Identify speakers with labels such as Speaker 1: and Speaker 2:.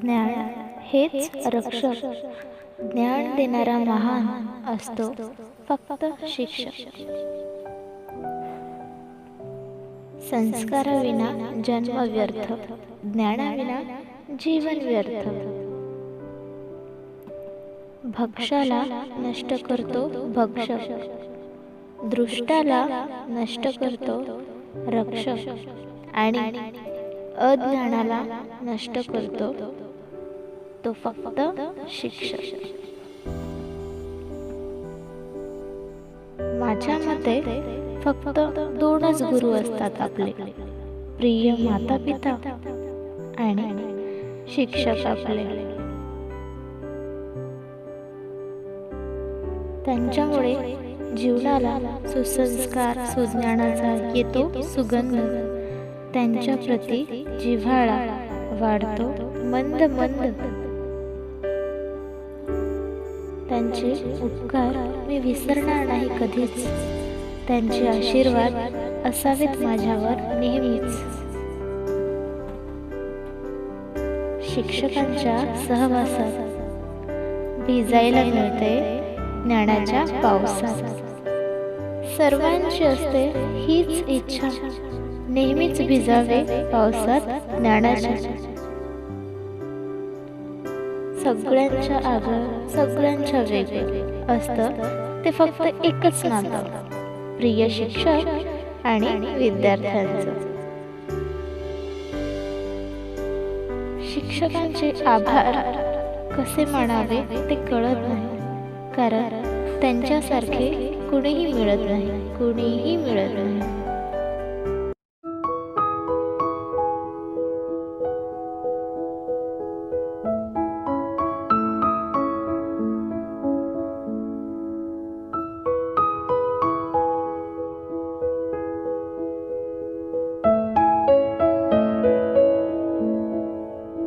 Speaker 1: ज्ञान हेच रक्षक, ज्ञान देणारा महान असतो फक्त शिक्षक. संस्काराविना जन्म व्यर्थ, ज्ञानाविना जीवन व्यर्थ. भक्षाला नष्ट करतो भक्षक, दृष्टाला नष्ट करतो रक्षक, आणि अज्ञानाला नष्ट करतो तो फक्त शिक्षक. माझ्या मते फक्त दोनच गुरु असतात आपले, प्रिय माता पिता आणि शिक्षक आपले. त्यांच्यामुळे जीवनाला सुसंस्कार सुज्ञानाचा येतो सुगंध. त्यांच्या प्रती जिव्हाळा वाढतो मंद मंद. त्यांचे उपकार मी विसरणार नाही कधीच. त्यांचे आशीर्वाद असावेत माझ्यावर नेहमीच. शिक्षकांच्या सहवासात भिजायला मिळते ज्ञानाच्या पावसात. सर्वांची असते हीच इच्छा, नेहमीच भिजावे पावसात ज्ञानाच्या. सगळ्यांच्या आगळं सगळ्यांच्या वेगळं असतं ते फक्त एकच नातं, प्रिय शिक्षक आणि विद्यार्थ्यांचं. शिक्षकांचे आभार कसे मानावे ते कळत नाही, कारण त्यांच्यासारखे कुणीही मिळत नाही.